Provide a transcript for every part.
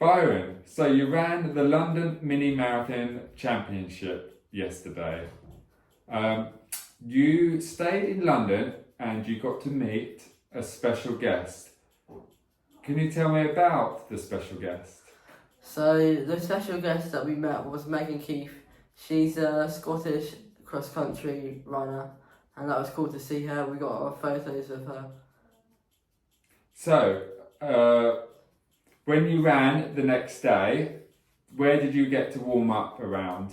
Byron, so you ran the London Mini Marathon Championship yesterday. You stayed in London and you got to meet a special guest. Can you tell me about the special guest? So the special guest that we met was Megan Keith. She's a Scottish cross-country runner, and that was cool to see her. We got our photos of her. So, when you ran the next day, where did you get to warm up around?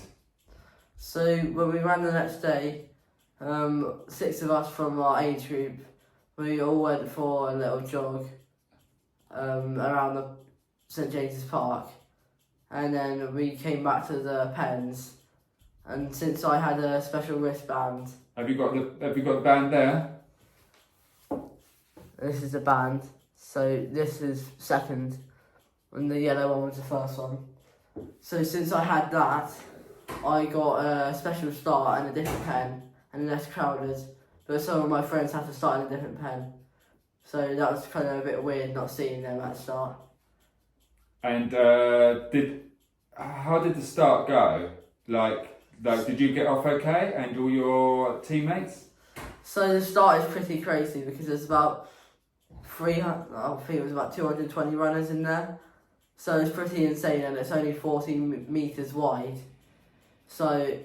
So when we ran the next day, 6 of us from our age group, we all went for a little jog around the St James's Park, and then we came back to the pens. And since I had a special wristband, Have you got the band there? this is the band. So this is second, and the yellow one was the first one. So since I had that, I got a special start and a different pen and less crowded. But some of my friends had to start in a different pen. So that was kind of a bit weird not seeing them at the start. And how did the start go? Like did you get off okay and all your teammates? So the start is pretty crazy because there's about 300, I think it was about 220 runners in there. So it's pretty insane, and it's only 14 meters wide. So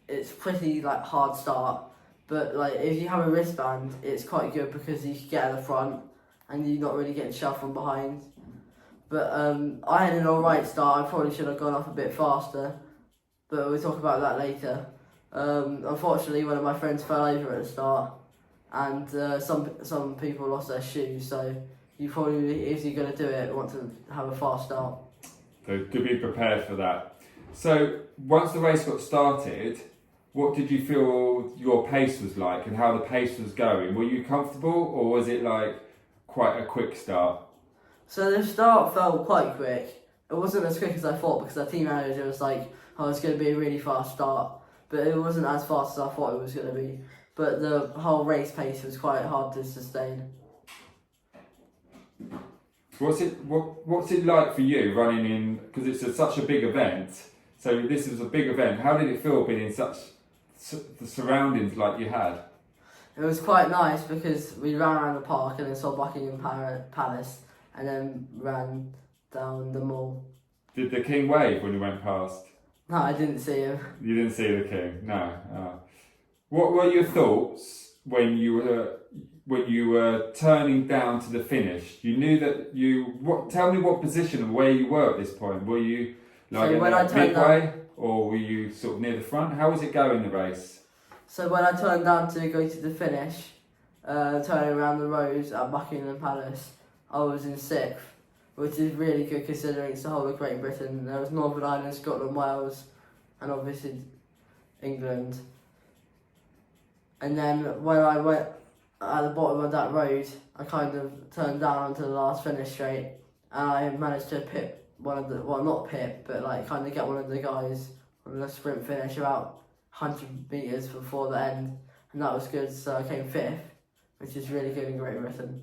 it's pretty hard start. But if you have a wristband, it's quite good because you can get at the front and you're not really getting shoved from behind. But I had an alright start. I probably should have gone off a bit faster, but we'll talk about that later. Unfortunately, one of my friends fell over at the start, and some people lost their shoes. So you probably, if you're going to do it, want to have a fast start. So to be prepared for that. So once the race got started, what did you feel your pace was like and how the pace was going? Were you comfortable, or was it quite a quick start? So the start felt quite quick. It wasn't as quick as I thought because the team manager was like, "Oh, it's going to be a really fast start," but it wasn't as fast as I thought it was going to be. But the whole race pace was quite hard to sustain. What's it like for you running in, because it's such a big event? So this was a big event. How did it feel being in such the surroundings like you had? It was quite nice because we ran around the park and then saw Buckingham Palace and then ran down the mall. Did the king wave when you went past? No, I didn't see him. You didn't see the king, no. Oh. What were your thoughts when you were turning down to the finish? You knew that tell me what position and where you were at this point. Were you midway, or were you sort of near the front? How was it going, the race? So when I turned down to go to the finish, turning around the road at Buckingham Palace, I was in 6th, which is really good considering it's the whole of Great Britain. There was Northern Ireland, Scotland, Wales, and obviously England. And then when I went at the bottom of that road, I kind of turned down onto the last finish straight, and I managed to pit one of the, well, not pit, but kind of get one of the guys on the sprint finish about 100 metres before the end, and that was good. So I came 5th, which is really good in Great Britain.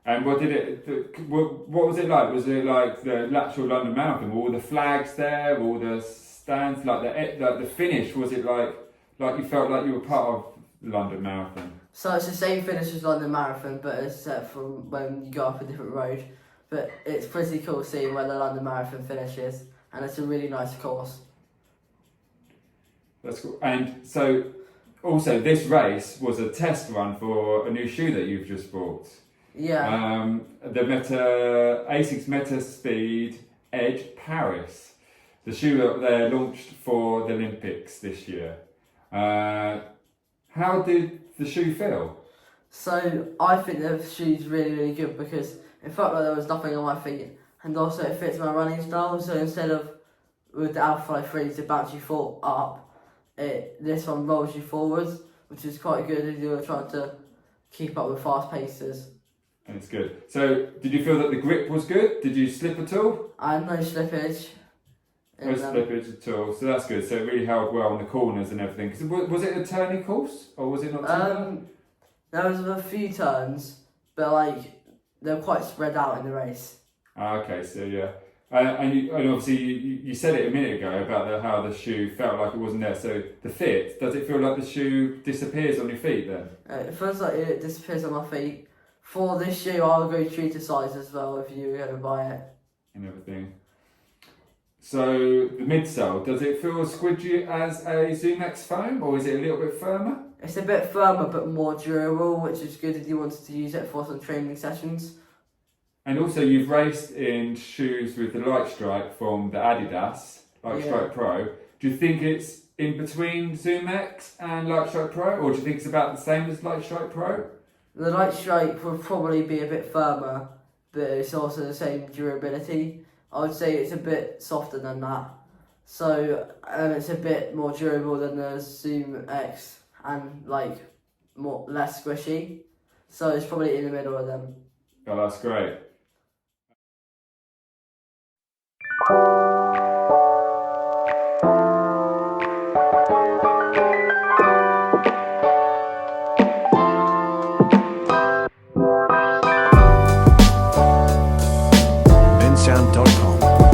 And what was it like? Was it like the actual London Marathon? Were all the flags there? All the stands? Like the finish? Was it like you felt like you were part of London Marathon? So it's the same finish as London Marathon, but except from when you go up a different road. But it's pretty cool seeing where the London Marathon finishes, and it's a really nice course. That's cool. And so, also, this race was a test run for a new shoe that you've just bought. Yeah. The Asics Meta Speed Edge Paris, the shoe that they launched for the Olympics this year. How did the shoe feel? So I think the shoe's really, really good because it felt like there was nothing on my feet, and also it fits my running style. So instead of with the Alpha 3 to bounce you up, this one rolls you forwards, which is quite good if you're trying to keep up with fast paces. And it's good. So, did you feel that the grip was good? Did you slip at all? I had no slippage. No slippage at all. So that's good. So it really held well on the corners and everything. Cause was it a turning course, or was it not? There was a few turns, but they were quite spread out in the race. Okay. So yeah. And obviously you said it a minute ago about how the shoe felt like it wasn't there. So the fit, does it feel like the shoe disappears on your feet then? It feels like it disappears on my feet. For this shoe, I'll go true to size as well if you were going to buy it. And everything. So the midsole, does it feel as squidgy as a ZoomX foam, or is it a little bit firmer? It's a bit firmer but more durable, which is good if you wanted to use it for some training sessions. And also you've raced in shoes with the Light Strike from the Adidas, Light Strike Pro. Do you think it's in between ZoomX and Light Strike Pro, or do you think it's about the same as Light Strike Pro? The Light Strike would probably be a bit firmer, but it's also the same durability. I would say it's a bit softer than that. So, and it's a bit more durable than the Zoom X and like less squishy. So it's probably in the middle of them. Oh, that's great. Bensound.com